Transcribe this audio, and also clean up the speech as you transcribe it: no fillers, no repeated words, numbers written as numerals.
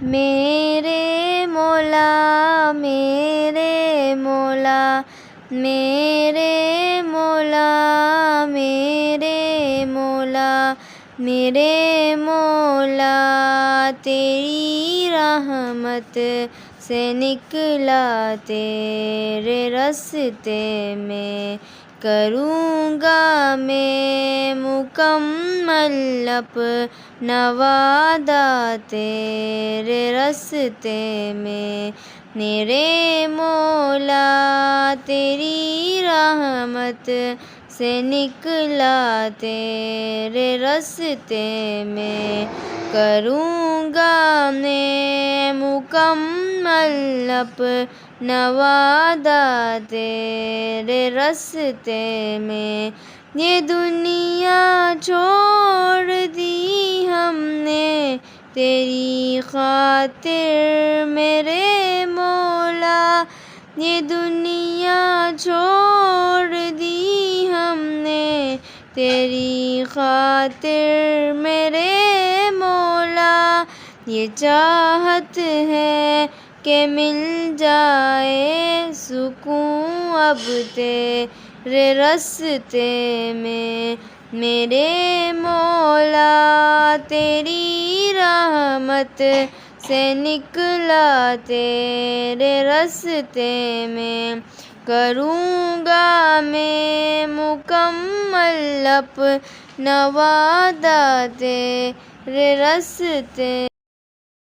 میرے مولا میرے مولا میرے مولا میرے مولا میرے مولا تیری رحمت سے نکلا تیرے راستے میں، کروں گا میں مکمل اپنا وعدہ تیرے راستے میں، میرے مولا تیری رحمت سے نکلا تیرے راستے میں، کروں گا میں مکمل اپنا وعدہ تیرے راستے میں۔ یہ دنیا چھوڑ دی ہم نے تیری خاطر میرے مولا، یہ دنیا چھوڑ دی ہم نے تیری خاطر میرے مولا، یہ چاہت ہے کہ مل جائے سکون اب تیرے راستے میں، میرے مولا تیری رحمت سے نکلا تیرے راستے میں، کروں گا میں مکمل اپنا وعدہ تیرے راستے